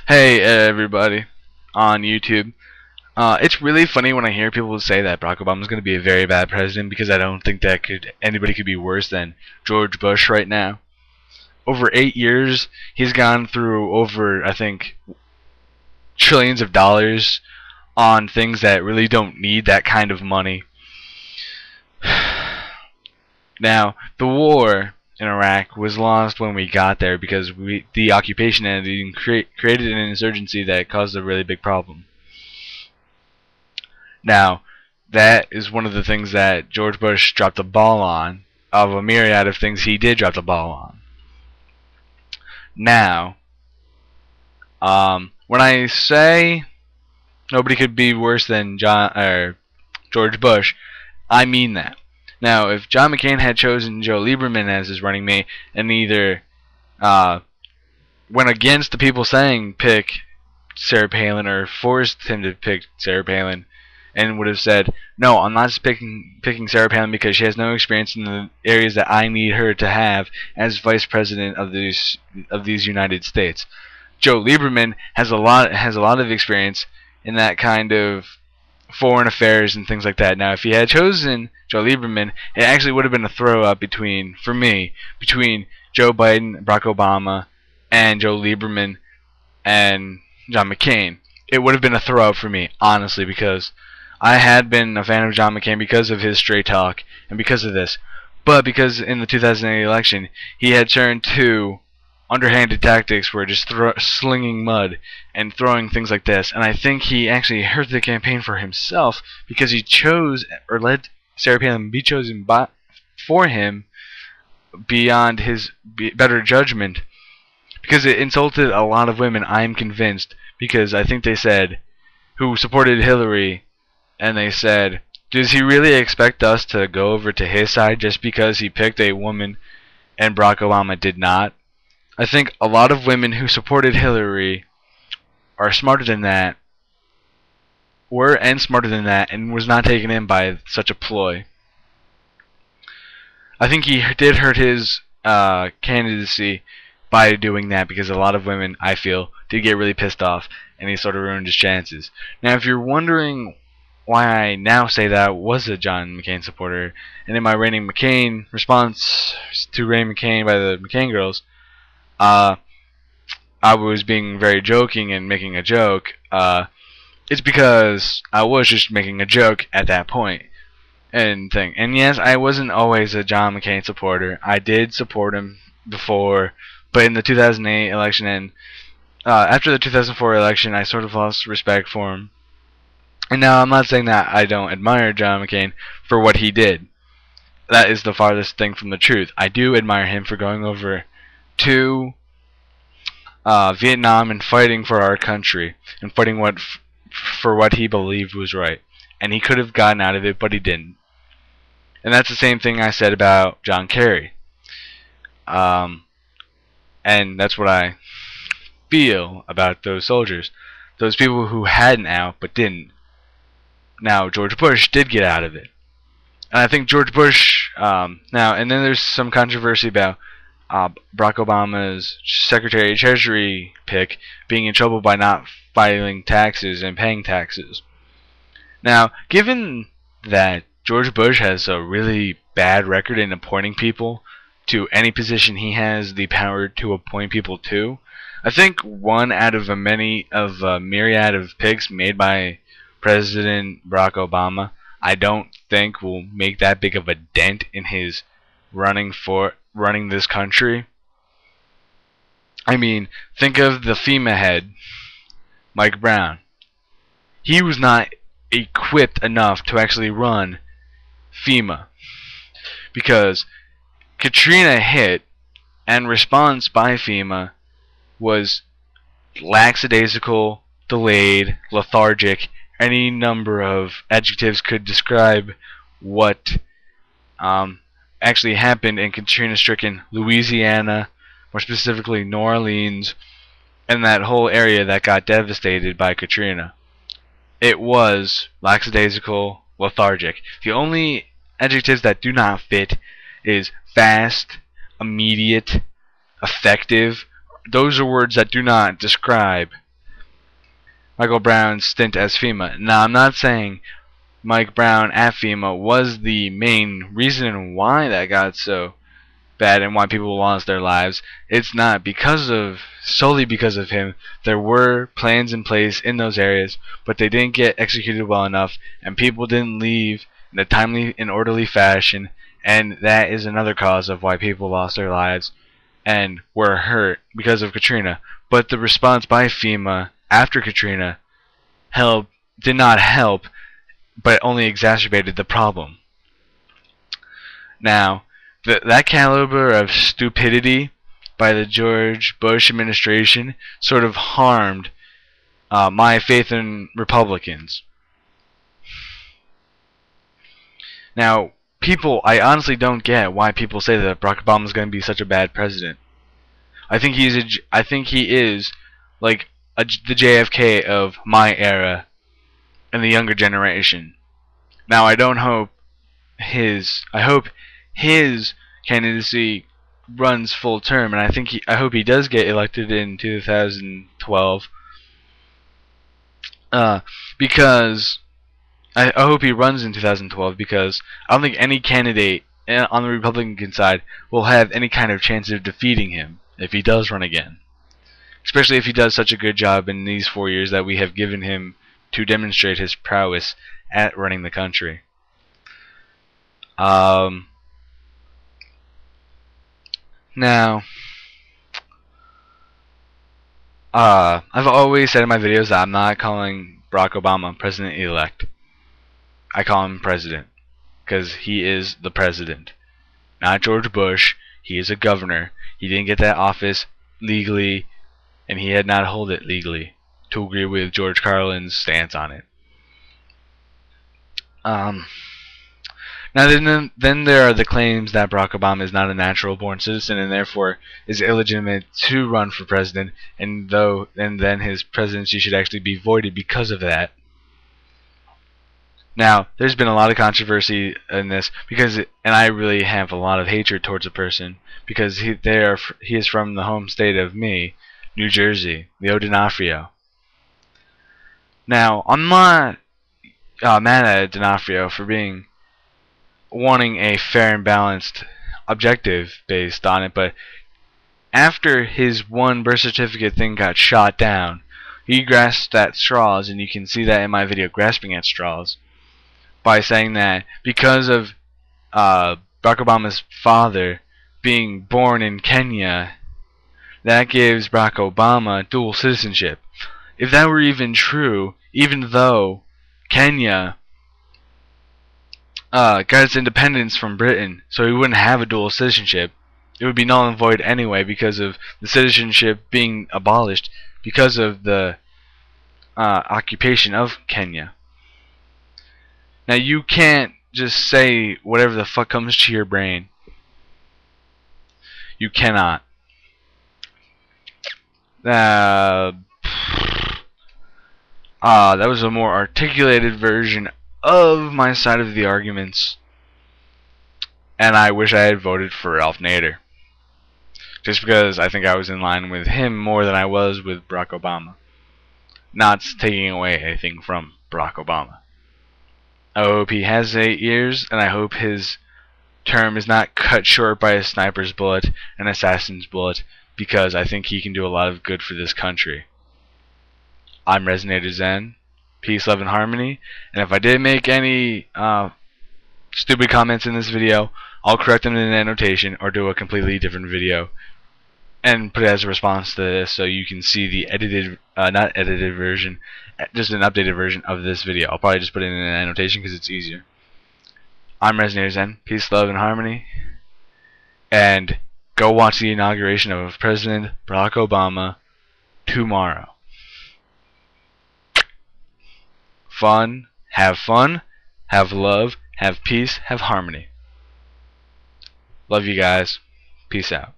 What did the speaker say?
Hey everybody on YouTube. It's really funny when I hear people say that Barack Obama is going to be a very bad president because I don't think that anybody could be worse than George Bush right now. Over 8 years, he's gone through over, I think, trillions of dollars on things that really don't need that kind of money. Now, the war in Iraq was lost when we got there because the occupation ended and created an insurgency that caused a really big problem. Now, that is one of the things that George Bush dropped the ball on, of a myriad of things he did drop the ball on. Now, when I say nobody could be worse than George Bush, I mean that. Now, if John McCain had chosen Joe Lieberman as his running mate and either went against the people saying pick Sarah Palin or forced him to pick Sarah Palin, and would have said, no, I'm not just picking Sarah Palin because she has no experience in the areas that I need her to have as vice president of these United States. Joe Lieberman has a lot of experience in that kind of foreign affairs and things like that. Now, if he had chosen Joe Lieberman, it actually would have been a throw-up between Joe Biden, Barack Obama, and Joe Lieberman and John McCain. It would have been a throw-up for me, honestly, because I had been a fan of John McCain because of his straight talk and because of this. But because in the 2008 election, he had turned to underhanded tactics where just slinging mud and throwing things like this. And I think he actually hurt the campaign for himself because he chose or let Sarah Palin be chosen for him beyond his better judgment. Because it insulted a lot of women, I'm convinced. Because I think they said, who supported Hillary, and they said, does he really expect us to go over to his side just because he picked a woman and Barack Obama did not? I think a lot of women who supported Hillary are smarter than that, and was not taken in by such a ploy. I think he did hurt his candidacy by doing that because a lot of women, I feel, did get really pissed off, and he sort of ruined his chances. Now, if you're wondering why I now say that I was a John McCain supporter, and in my Raining McCain response to Rain McCain by the McCain girls, I was being very joking and making a joke. It's because I was just making a joke at that point and thing. And yes, I wasn't always a John McCain supporter. I did support him before, but in the 2008 election and after the 2004 election, I sort of lost respect for him. And now I'm not saying that I don't admire John McCain for what he did. That is the farthest thing from the truth. I do admire him for going over to Vietnam and fighting for our country and fighting for what he believed was right. And he could have gotten out of it, but he didn't. And that's the same thing I said about John Kerry. And that's what I feel about those soldiers. Those people who had an out but didn't. Now, George Bush did get out of it. And I think George Bush, and then there's some controversy about Barack Obama's Secretary of Treasury pick being in trouble by not filing taxes and paying taxes. Now, given that George Bush has a really bad record in appointing people to any position he has the power to appoint people to, I think one out of a myriad of picks made by President Barack Obama, I don't think will make that big of a dent in his running this country. I mean, think of the FEMA head, Mike Brown. He was not equipped enough to actually run FEMA because Katrina hit and response by FEMA was lackadaisical, delayed, lethargic. Any number of adjectives could describe what actually happened in Katrina-stricken Louisiana, more specifically New Orleans, and that whole area that got devastated by Katrina. It was lackadaisical, lethargic. The only adjectives that do not fit is fast, immediate, effective. Those are words that do not describe Michael Brown's stint as FEMA. Now, I'm not saying Mike Brown at FEMA was the main reason why that got so bad and why people lost their lives. It's not solely because of him. There were plans in place in those areas, but they didn't get executed well enough, and people didn't leave in a timely and orderly fashion, and that is another cause of why people lost their lives and were hurt because of Katrina. But the response by FEMA after Katrina did not help, but only exacerbated the problem. Now, that caliber of stupidity by the George Bush administration sort of harmed my faith in Republicans. Now, I honestly don't get why people say that Barack Obama is going to be such a bad president. I think he is like the JFK of my era and the younger generation. Now, I hope his candidacy runs full term, and I hope he does get elected in 2012. Because I hope he runs in 2012, because I don't think any candidate on the Republican side will have any kind of chance of defeating him if he does run again. Especially if he does such a good job in these 4 years that we have given him to demonstrate his prowess at running the country. Now, I've always said in my videos that I'm not calling Barack Obama president-elect. I call him president, because he is the president. Not George Bush. He is a governor. He didn't get that office legally, and he had not hold it legally, to agree with George Carlin's stance on it. Now then there are the claims that Barack Obama is not a natural-born citizen and therefore is illegitimate to run for president, and then his presidency should actually be voided because of that. Now, there's been a lot of controversy in this and I really have a lot of hatred towards the person because he is from the home state of me, New Jersey, Leo D'Onofrio. Now, I'm not mad at D'Onofrio for wanting a fair and balanced objective based on it, but after his one birth certificate thing got shot down, he grasped at straws, and you can see that in my video, grasping at straws, by saying that because of Barack Obama's father being born in Kenya, that gives Barack Obama dual citizenship. If that were even true, even though Kenya got its independence from Britain, so he wouldn't have a dual citizenship, it would be null and void anyway because of the citizenship being abolished because of the occupation of Kenya. Now, you can't just say whatever the fuck comes to your brain. You cannot. That was a more articulated version of my side of the arguments, and I wish I had voted for Ralph Nader, just because I think I was in line with him more than I was with Barack Obama. Not taking away anything from Barack Obama. I hope he has 8 years, and I hope his term is not cut short by a sniper's bullet, an assassin's bullet, because I think he can do a lot of good for this country. I'm RezenatorZen. Peace, love, and harmony. And if I did make any stupid comments in this video, I'll correct them in the annotation or do a completely different video and put it as a response to this so you can see the edited, not edited version, just an updated version of this video. I'll probably just put it in an annotation because it's easier. I'm RezenatorZen. Peace, love, and harmony. And go watch the inauguration of President Barack Obama tomorrow. Fun, have love, have peace, have harmony. Love you guys. Peace out.